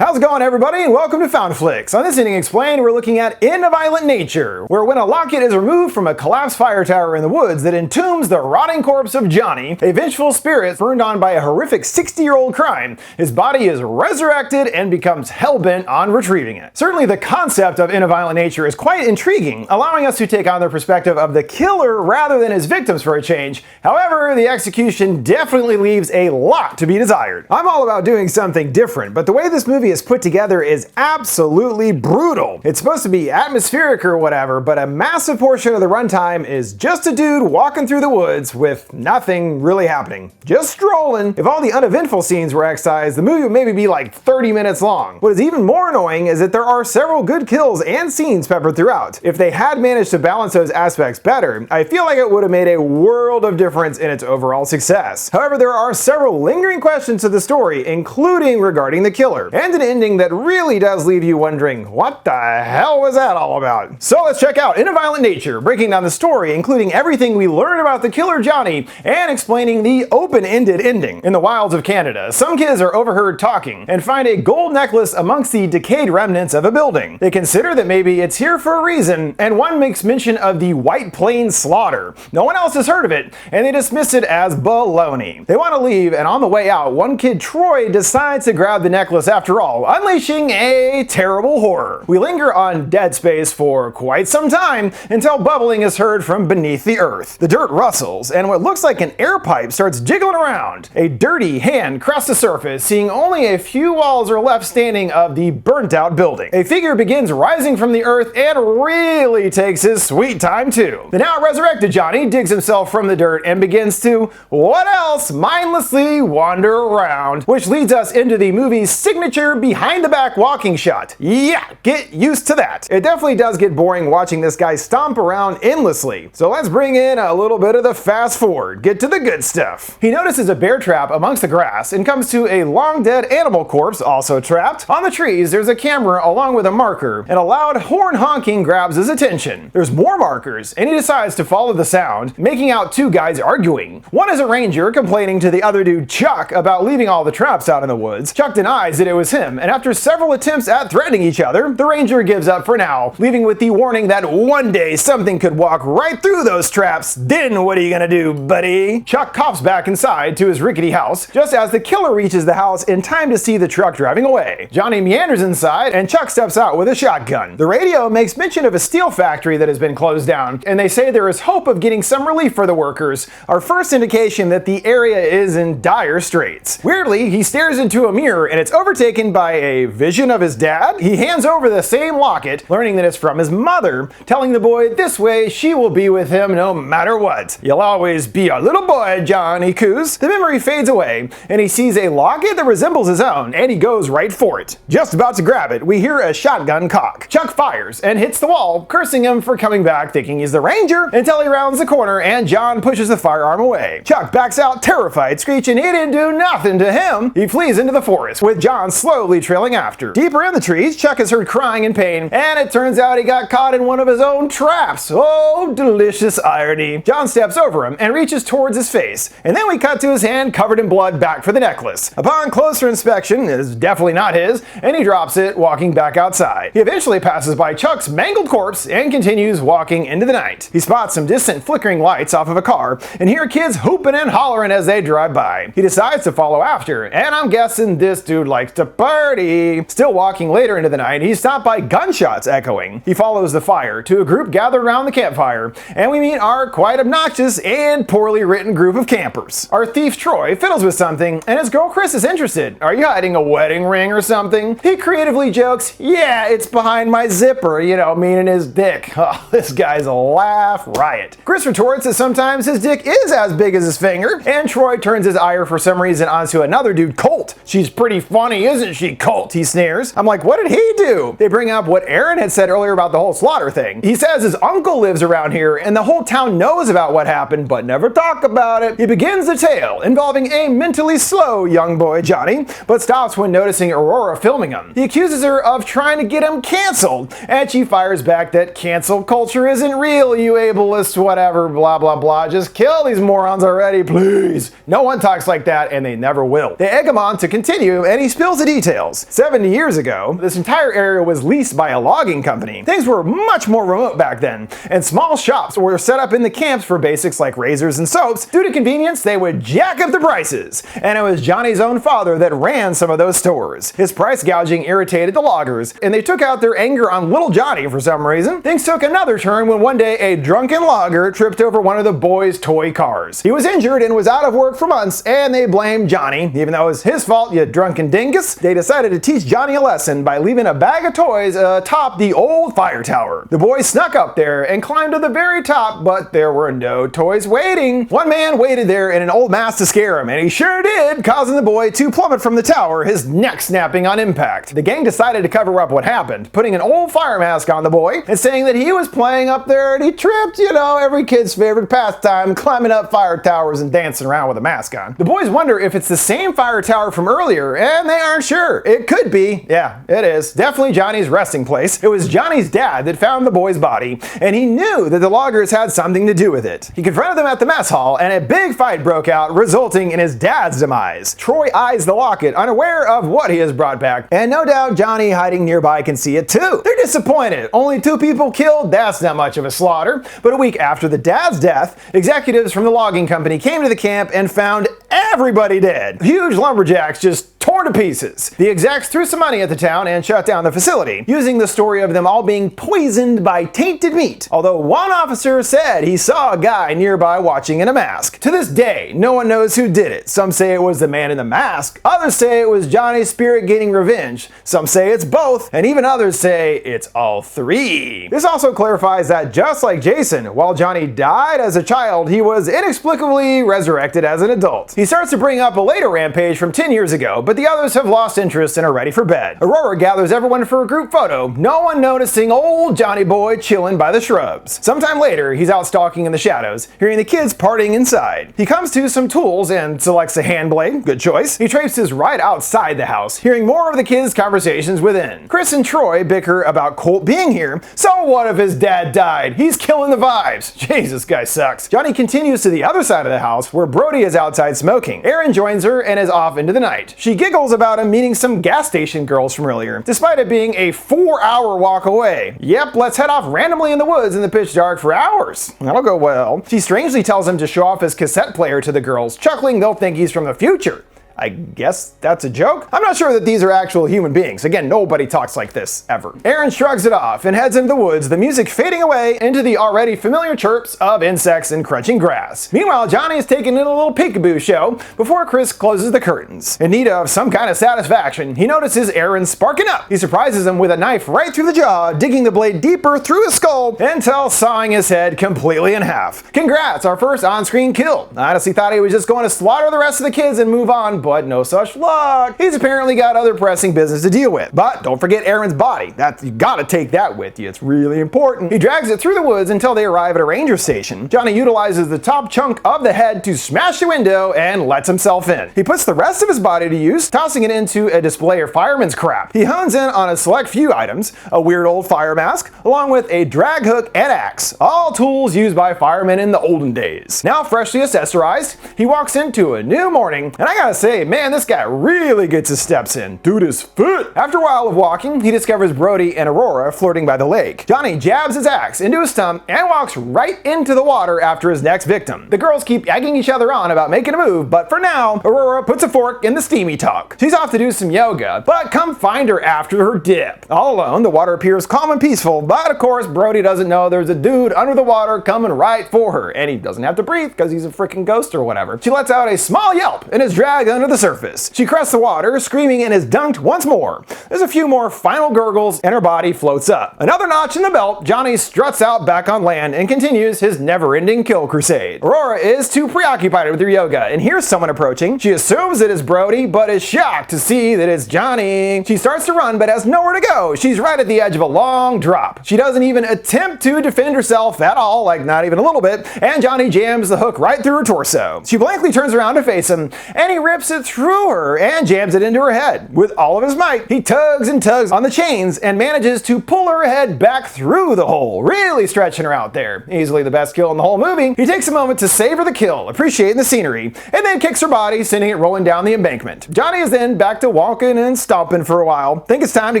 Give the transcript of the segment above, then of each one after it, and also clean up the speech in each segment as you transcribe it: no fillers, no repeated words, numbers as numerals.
How's it going, everybody, and welcome to FoundFlix. On this Ending Explained, we're looking at In a Violent Nature, where when a locket is removed from a collapsed fire tower in the woods that entombs the rotting corpse of Johnny, a vengeful spirit burned on by a horrific 60-year-old crime, his body is resurrected and becomes hellbent on retrieving it. Certainly the concept of In a Violent Nature is quite intriguing, allowing us to take on the perspective of the killer rather than his victims for a change. However, the execution definitely leaves a lot to be desired. I'm all about doing something different, but the way this movie is put together is absolutely brutal. It's supposed to be atmospheric or whatever, but a massive portion of the runtime is just a dude walking through the woods with nothing really happening. Just strolling. If all the uneventful scenes were excised, the movie would maybe be like 30 minutes long. What is even more annoying is that there are several good kills and scenes peppered throughout. If they had managed to balance those aspects better, I feel like it would have made a world of difference in its overall success. However, there are several lingering questions to the story, including regarding the killer, and an ending that really does leave you wondering, what the hell was that all about? So let's check out In a Violent Nature, breaking down the story, including everything we learn about the killer Johnny, and explaining the open-ended ending. In the wilds of Canada, some kids are overheard talking and find a gold necklace amongst the decayed remnants of a building. They consider that maybe it's here for a reason, and one makes mention of the White Plains slaughter. No one else has heard of it, and they dismiss it as baloney. They want to leave, and on the way out, one kid, Troy, decides to grab the necklace after all, unleashing a terrible horror. We linger on dead space for quite some time until bubbling is heard from beneath the earth. The dirt rustles, and what looks like an air pipe starts jiggling around. A dirty hand crosses the surface, seeing only a few walls are left standing of the burnt out building. A figure begins rising from the earth and really takes his sweet time too. The now resurrected Johnny digs himself from the dirt and begins to, what else, mindlessly wander around, which leads us into the movie's signature behind the back walking shot. Yeah, get used to that. It definitely does get boring watching this guy stomp around endlessly. So let's bring in a little bit of the fast forward, get to the good stuff. He notices a bear trap amongst the grass and comes to a long dead animal corpse also trapped. On the trees there's a camera along with a marker, and a loud horn honking grabs his attention. There's more markers, and he decides to follow the sound, making out two guys arguing. One is a ranger complaining to the other dude, Chuck, about leaving all the traps out in the woods. Chuck denies that it was him, and after several attempts at threatening each other, the ranger gives up for now, leaving with the warning that one day something could walk right through those traps. Then what are you gonna do, buddy? Chuck coughs back inside to his rickety house, just as the killer reaches the house in time to see the truck driving away. Johnny meanders inside, and Chuck steps out with a shotgun. The radio makes mention of a steel factory that has been closed down, and they say there is hope of getting some relief for the workers, our first indication that the area is in dire straits. Weirdly, he stares into a mirror, and it's overtaken by a vision of his dad. He hands over the same locket, learning that it's from his mother, telling the boy this way she will be with him no matter what. You'll always be our little boy, Johnny coos. The memory fades away, and he sees a locket that resembles his own, and he goes right for it. Just about to grab it, we hear a shotgun cock. Chuck fires and hits the wall, cursing him for coming back thinking he's the ranger, until he rounds the corner and John pushes the firearm away. Chuck backs out terrified, screeching he didn't do nothing to him. He flees into the forest, with John slowly trailing after. Deeper in the trees, Chuck is heard crying in pain, and it turns out he got caught in one of his own traps. Oh, delicious irony. John steps over him and reaches towards his face, and then we cut to his hand covered in blood back for the necklace. Upon closer inspection, it is definitely not his, and he drops it, walking back outside. He eventually passes by Chuck's mangled corpse and continues walking into the night. He spots some distant flickering lights off of a car, and hear kids hooping and hollering as they drive by. He decides to follow after, and I'm guessing this dude likes to party. Still walking later into the night, he's stopped by gunshots echoing. He follows the fire to a group gathered around the campfire, and we meet our quite obnoxious and poorly written group of campers. Our thief Troy fiddles with something, and his girl Chris is interested. Are you hiding a wedding ring or something? He creatively jokes, yeah, it's behind my zipper, you know, meaning his dick. Oh, this guy's a laugh riot. Chris retorts that sometimes his dick is as big as his finger, and Troy turns his ire for some reason onto another dude, Colt. She's pretty funny, isn't she, Colt? He sneers. I'm like, what did he do? They bring up what Aaron had said earlier about the whole slaughter thing. He says his uncle lives around here, and the whole town knows about what happened, but never talk about it. He begins the tale, involving a mentally slow young boy, Johnny, but stops when noticing Aurora filming him. He accuses her of trying to get him canceled, and she fires back that cancel culture isn't real, you ableist whatever, blah blah blah. Just kill these morons already, please. No one talks like that, and they never will. They egg him on to continue, and he spills the details details. 70 years ago, this entire area was leased by a logging company. Things were much more remote back then, and small shops were set up in the camps for basics like razors and soaps. Due to convenience, they would jack up the prices, and it was Johnny's own father that ran some of those stores. His price gouging irritated the loggers, and they took out their anger on little Johnny for some reason. Things took another turn when one day a drunken logger tripped over one of the boys' toy cars. He was injured and was out of work for months, and they blamed Johnny. Even though it was his fault, you drunken dingus, they decided to teach Johnny a lesson by leaving a bag of toys atop the old fire tower. The boy snuck up there and climbed to the very top, but there were no toys waiting. One man waited there in an old mask to scare him, and he sure did, causing the boy to plummet from the tower, his neck snapping on impact. The gang decided to cover up what happened, putting an old fire mask on the boy and saying that he was playing up there and he tripped, you know, every kid's favorite pastime, climbing up fire towers and dancing around with a mask on. The boys wonder if it's the same fire tower from earlier, and they aren't sure. It could be. Yeah, it is. Definitely Johnny's resting place. It was Johnny's dad that found the boy's body, and he knew that the loggers had something to do with it. He confronted them at the mess hall, and a big fight broke out, resulting in his dad's demise. Troy eyes the locket, unaware of what he has brought back, and no doubt Johnny hiding nearby can see it too. They're disappointed. Only 2 people killed, that's not much of a slaughter. But a week after the dad's death, executives from the logging company came to the camp and found everybody dead. Huge lumberjacks just torn to pieces. The execs threw some money at the town and shut down the facility, using the story of them all being poisoned by tainted meat. Although one officer said he saw a guy nearby watching in a mask. To this day, no one knows who did it. Some say it was the man in the mask, others say it was Johnny's spirit getting revenge, some say it's both, and even others say it's all 3. This also clarifies that just like Jason, while Johnny died as a child, he was inexplicably resurrected as an adult. He starts to bring up a later rampage from 10 years ago, but the others have lost interest and are ready for bed. Aurora gathers everyone for a group photo, no one noticing old Johnny boy chilling by the shrubs. Sometime later, he's out stalking in the shadows, hearing the kids partying inside. He comes to some tools and selects a hand blade, good choice. He traipses right outside the house, hearing more of the kids' conversations within. Chris and Troy bicker about Colt being here. So what if his dad died? He's killing the vibes. Jesus, guy sucks. Johnny continues to the other side of the house where Brody is outside smoking. Erin joins her and is off into the night. She giggles about him meeting some gas station girls from earlier, despite it being a 4-hour walk away. Yep, let's head off randomly in the woods in the pitch dark for hours. That'll go well. She strangely tells him to show off his cassette player to the girls, chuckling they'll think he's from the future. I guess that's a joke? I'm not sure that these are actual human beings. Again, nobody talks like this, ever. Erin shrugs it off and heads into the woods, the music fading away into the already familiar chirps of insects and crunching grass. Meanwhile, Johnny is taking in a little peekaboo show before Chris closes the curtains. In need of some kind of satisfaction, he notices Erin sparking up. He surprises him with a knife right through the jaw, digging the blade deeper through his skull until sawing his head completely in half. Congrats, our first on-screen kill. I honestly thought he was just going to slaughter the rest of the kids and move on, but no such luck. He's apparently got other pressing business to deal with. But don't forget Erin's body. You gotta take that with you. It's really important. He drags it through the woods until they arrive at a ranger station. Johnny utilizes the top chunk of the head to smash the window and lets himself in. He puts the rest of his body to use, tossing it into a display of fireman's crap. He hones in on a select few items, a weird old fire mask, along with a drag hook and axe, all tools used by firemen in the olden days. Now freshly accessorized, he walks into a new morning, and I gotta say, man, this guy really gets his steps in. Dude is fit. After a while of walking, he discovers Brody and Aurora flirting by the lake. Johnny jabs his axe into his stump and walks right into the water after his next victim. The girls keep egging each other on about making a move, but for now, Aurora puts a fork in the steamy talk. She's off to do some yoga, but come find her after her dip. All alone, the water appears calm and peaceful, but of course, Brody doesn't know there's a dude under the water coming right for her, and he doesn't have to breathe because he's a freaking ghost or whatever. She lets out a small yelp and is dragged under the surface. She crests the water, screaming, and is dunked once more. There's a few more final gurgles, and her body floats up. Another notch in the belt, Johnny struts out back on land and continues his never-ending kill crusade. Aurora is too preoccupied with her yoga and hears someone approaching. She assumes it is Brody, but is shocked to see that it's Johnny. She starts to run, but has nowhere to go. She's right at the edge of a long drop. She doesn't even attempt to defend herself at all, like not even a little bit, and Johnny jams the hook right through her torso. She blankly turns around to face him, and he rips rips it through her and jams it into her head. With all of his might, he tugs and tugs on the chains and manages to pull her head back through the hole, really stretching her out there. Easily the best kill in the whole movie. He takes a moment to savor the kill, appreciating the scenery, and then kicks her body, sending it rolling down the embankment. Johnny is then back to walking and stomping for a while. Think it's time to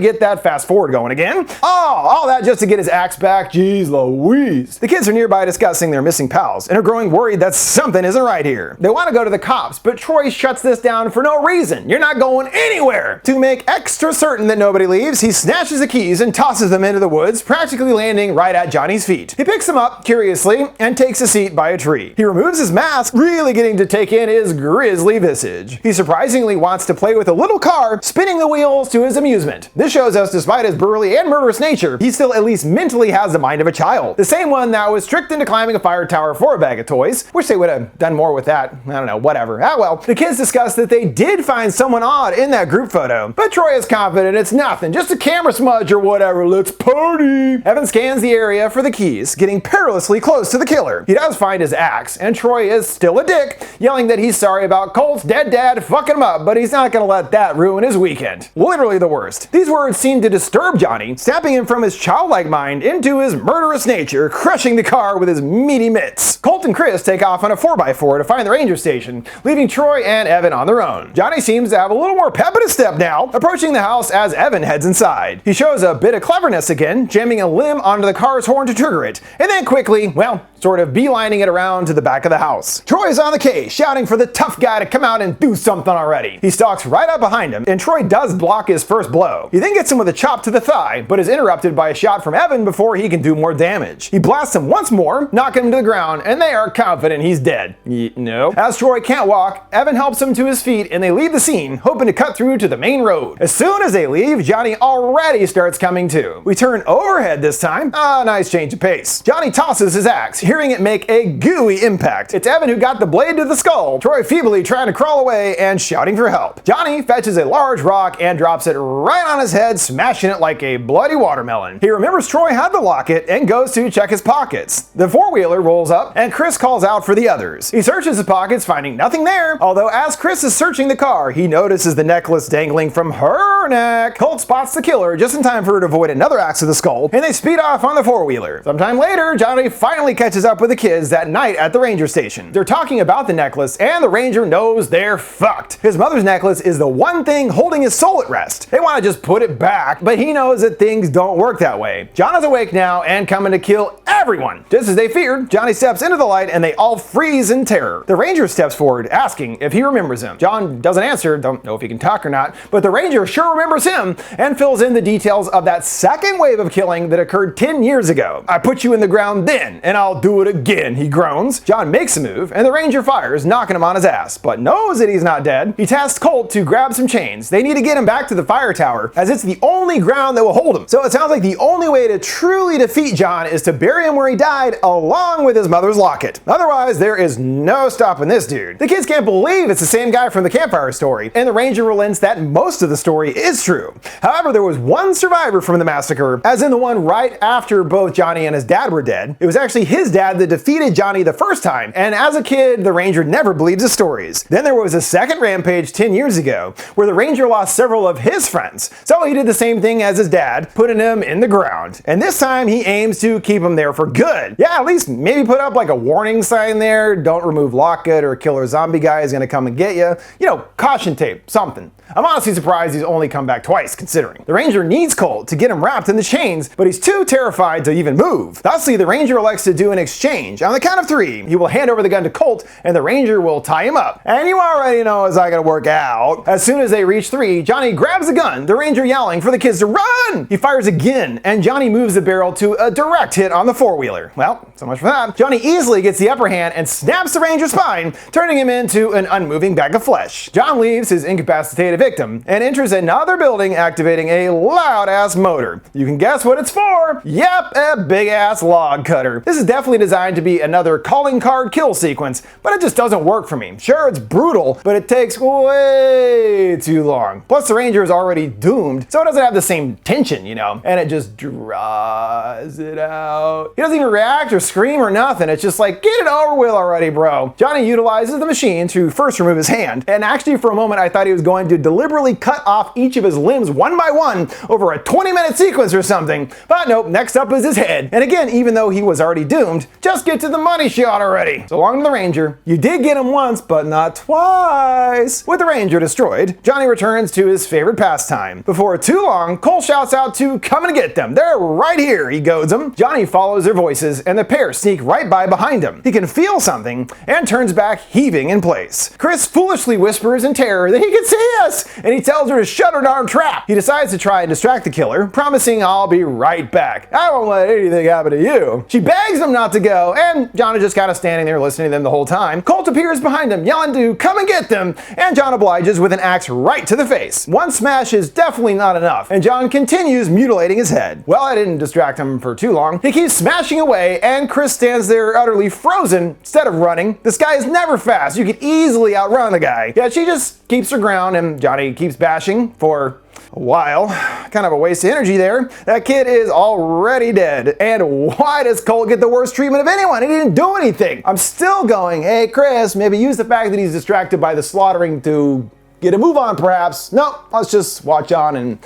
get that fast forward going again. Oh, all that just to get his axe back. Jeez Louise. The kids are nearby discussing their missing pals and are growing worried that something isn't right here. They want to go to the cops, but Troy shuts this down for no reason. You're not going anywhere. To make extra certain that nobody leaves, he snatches the keys and tosses them into the woods, practically landing right at Johnny's feet. He picks them up curiously and takes a seat by a tree. He removes his mask, really getting to take in his grisly visage. He surprisingly wants to play with a little car, spinning the wheels to his amusement. This shows us, despite his burly and murderous nature, he still at least mentally has the mind of a child. The same one that was tricked into climbing a fire tower for a bag of toys. Wish they would have done more with that. I don't know, whatever. Ah well. The kids discuss that they did find someone odd in that group photo, but Troy is confident it's nothing, just a camera smudge or whatever. Let's party! Evan scans the area for the keys, getting perilously close to the killer. He does find his axe, and Troy is still a dick, yelling that he's sorry about Colt's dead dad fucking him up, but he's not gonna let that ruin his weekend. Literally the worst. These words seem to disturb Johnny, snapping him from his childlike mind into his murderous nature, crushing the car with his meaty mitts. Colt and Chris take off on a 4x4 to find the ranger station, leaving Troy and Evan on their own. Johnny seems to have a little more pep in his step now, approaching the house as Evan heads inside. He shows a bit of cleverness again, jamming a limb onto the car's horn to trigger it, and then quickly, well, sort of beelining it around to the back of the house. Troy is on the case, shouting for the tough guy to come out and do something already. He stalks right up behind him, and Troy does block his first blow. He then gets him with a chop to the thigh, but is interrupted by a shot from Evan before he can do more damage. He blasts him once more, knocking him to the ground, and they are confident he's dead. No. As Troy can't walk, Evan helps him to his feet, and they leave the scene, hoping to cut through to the main road. As soon as they leave, Johnny already starts coming to. We turn overhead this time. Ah, nice change of pace. Johnny tosses his axe, hearing it make a gooey impact. It's Evan who got the blade to the skull, Troy feebly trying to crawl away and shouting for help. Johnny fetches a large rock and drops it right on his head, smashing it like a bloody watermelon. He remembers Troy had the locket and goes to check his pockets. The four-wheeler rolls up and Chris calls out for the others. He searches his pockets, finding nothing there, although as Chris is searching the car, he notices the necklace dangling from her neck. Colt spots the killer just in time for her to avoid another axe to the skull, and they speed off on the four-wheeler. Sometime later, Johnny finally catches up with the kids that night at the ranger station. They're talking about the necklace, and the ranger knows they're fucked. His mother's necklace is the one thing holding his soul at rest. They want to just put it back, but he knows that things don't work that way. John is awake now and coming to kill everyone. Just as they feared, Johnny steps into the light and they all freeze in terror. The ranger steps forward, asking if he remembers him. John doesn't answer, don't know if he can talk or not, but the ranger sure remembers him and fills in the details of that second wave of killing that occurred 10 years ago. I put you in the ground then, and I'll do it again, he groans. John makes a move, and the ranger fires, knocking him on his ass, but knows that he's not dead. He tasks Colt to grab some chains. They need to get him back to the fire tower, as it's the only ground that will hold him. So it sounds like the only way to truly defeat John is to bury him where he died, along with his mother's locket. Otherwise, there is no stopping this dude. The kids can't believe it's the same guy from the campfire story, and the ranger relents that most of the story is true. However, there was one survivor from the massacre, as in the one right after both Johnny and his dad were dead. It was actually his dad that defeated Johnny the first time, and as a kid, the ranger never believes his stories. Then there was a second rampage 10 years ago, where the ranger lost several of his friends. So he did the same thing as his dad, putting him in the ground. And this time he aims to keep him there for good. Yeah, at least maybe put up like a warning sign there. Don't remove locket or killer zombie guy is gonna come and get you. You know, caution tape, something. I'm honestly surprised he's only come back twice, considering. The ranger needs Colt to get him wrapped in the chains, but he's too terrified to even move. Thusly, the ranger elects to do an exchange. On the count of 3, he will hand over the gun to Colt, and the ranger will tie him up. And you already know it's not gonna work out. As soon as they reach 3, Johnny grabs the gun, the ranger yelling for the kids to run! He fires again, and Johnny moves the barrel to a direct hit on the four-wheeler. Well, so much for that. Johnny easily gets the upper hand and snaps the ranger's spine, turning him into an unmoving bag of flesh. John leaves his incapacitated victim and enters another building, activating a loud-ass motor. You can guess what it's for. Yep, a big-ass log cutter. This is definitely definitely designed to be another calling card kill sequence, but it just doesn't work for me. Sure, it's brutal, but it takes way too long. Plus, the Ranger is already doomed, so it doesn't have the same tension, you know, and it just draws it out. He doesn't even react or scream or nothing. It's just like, get it over with already, bro. Johnny utilizes the machine to first remove his hand, and actually for a moment I thought he was going to deliberately cut off each of his limbs one by one over a 20-minute sequence or something, but nope, next up is his head. And again, even though he was already doomed, just get to the money shot already. So long to the Ranger. You did get him once, but not twice. With the Ranger destroyed, Johnny returns to his favorite pastime. Before too long, Cole shouts out to come and get them. They're right here, he goads them. Johnny follows their voices, and the pair sneak right by behind him. He can feel something and turns back, heaving in place. Chris foolishly whispers in terror that he can see us, and he tells her to shut her darn trap. He decides to try and distract the killer, promising I'll be right back. I won't let anything happen to you. She begs him not to go, and John is just kind of standing there listening to them the whole time. Colt appears behind him, yelling to come and get them, and John obliges with an axe right to the face. One smash is definitely not enough, and John continues mutilating his head. Well, I didn't distract him for too long. He keeps smashing away, and Chris stands there utterly frozen instead of running. This guy is never fast. You could easily outrun the guy. Yet she just keeps her ground, and Johnny keeps bashing for a while. Kind of a waste of energy there. That kid is already dead. And why does Colt get the worst treatment of anyone? He didn't do anything. I'm still going, hey Chris, maybe use the fact that he's distracted by the slaughtering to get a move on perhaps. No, let's just watch on and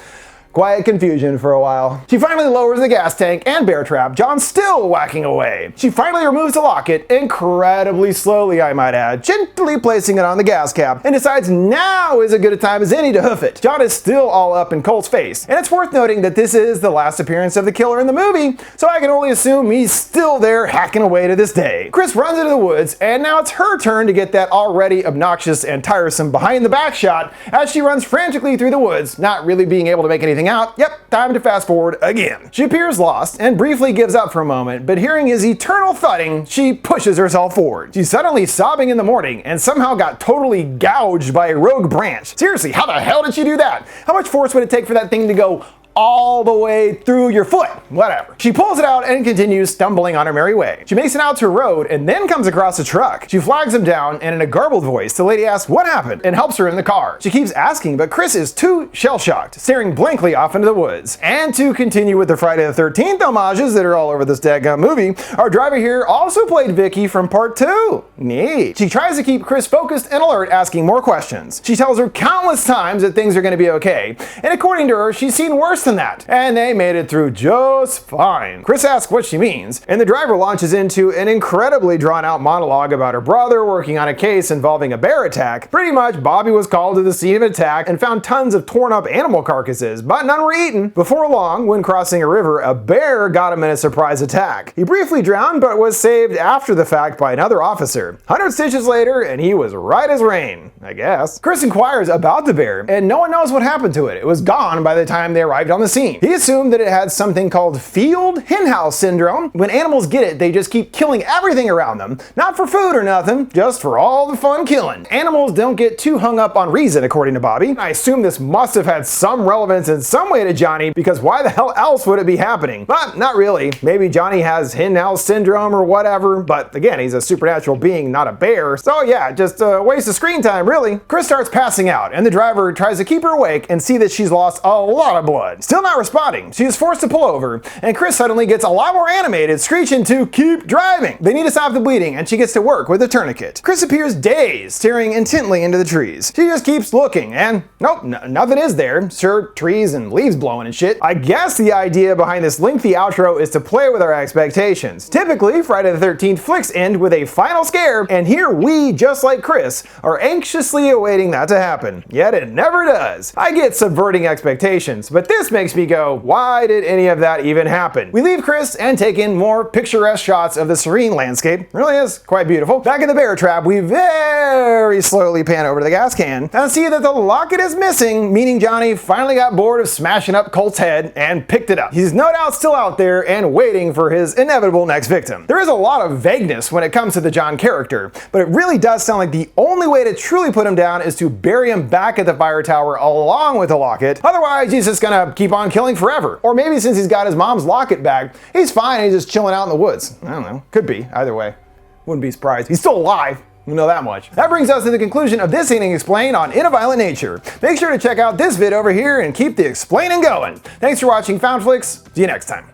quiet confusion for a while. She finally lowers the gas tank and bear trap, John still whacking away. She finally removes the locket, incredibly slowly I might add, gently placing it on the gas cap, and decides now is as good a time as any to hoof it. John is still all up in Colt's face, and it's worth noting that this is the last appearance of the killer in the movie, so I can only assume he's still there hacking away to this day. Chris runs into the woods, and now it's her turn to get that already obnoxious and tiresome behind the back shot as she runs frantically through the woods, not really being able to make anything out. Yep, time to fast forward again. She appears lost and briefly gives up for a moment, but hearing his eternal thudding, she pushes herself forward. She's suddenly sobbing in the morning and somehow got totally gouged by a rogue branch. Seriously, how the hell did she do that? How much force would it take for that thing to go all the way through your foot? Whatever. She pulls it out and continues stumbling on her merry way. She makes it out to a road and then comes across a truck. She flags him down, and in a garbled voice, the lady asks what happened and helps her in the car. She keeps asking, but Chris is too shell-shocked, staring blankly off into the woods. And to continue with the Friday the 13th homages that are all over this daggone movie, our driver here also played Vicky from part 2. Neat. She tries to keep Chris focused and alert, asking more questions. She tells her countless times that things are going to be okay, and according to her, she's seen worse than that, and they made it through just fine. Chris asks what she means, and the driver launches into an incredibly drawn-out monologue about her brother working on a case involving a bear attack. Pretty much, Bobby was called to the scene of attack and found tons of torn-up animal carcasses, but none were eaten. Before long, when crossing a river, a bear got him in a surprise attack. He briefly drowned, but was saved after the fact by another officer. 100 stitches later, and he was right as rain, I guess. Chris inquires about the bear, and no one knows what happened to it. It was gone by the time they arrived on the scene. He assumed that it had something called field henhouse syndrome. When animals get it, they just keep killing everything around them. Not for food or nothing, just for all the fun killing. Animals don't get too hung up on reason, according to Bobby. I assume this must have had some relevance in some way to Johnny, because why the hell else would it be happening? But not really. Maybe Johnny has henhouse syndrome or whatever, but again, he's a supernatural being, not a bear. So yeah, just a waste of screen time, really. Chris starts passing out, and the driver tries to keep her awake and see that she's lost a lot of blood. Still not responding. She is forced to pull over, and Chris suddenly gets a lot more animated, screeching to keep driving. They need to stop the bleeding, and she gets to work with a tourniquet. Chris appears dazed, staring intently into the trees. She just keeps looking, and nope, nothing is there. Sure, trees and leaves blowing and shit. I guess the idea behind this lengthy outro is to play with our expectations. Typically, Friday the 13th flicks end with a final scare, and here we, just like Chris, are anxiously awaiting that to happen. Yet it never does. I get subverting expectations, but this makes me go, why did any of that even happen? We leave Chris and take in more picturesque shots of the serene landscape. It really is quite beautiful. Back in the bear trap, we very slowly pan over to the gas can and see that the locket is missing, meaning Johnny finally got bored of smashing up Colt's head and picked it up. He's no doubt still out there and waiting for his inevitable next victim. There is a lot of vagueness when it comes to the John character, but it really does sound like the only way to truly put him down is to bury him back at the fire tower along with the locket. Otherwise, he's just gonna not keep on killing forever. Or maybe since he's got his mom's locket back, he's fine and he's just chilling out in the woods. I don't know. Could be. Either way. Wouldn't be surprised. He's still alive. We know that much. That brings us to the conclusion of this evening Explain on In a Violent Nature. Make sure to check out this vid over here and keep the explaining going. Thanks for watching FoundFlix. See you next time.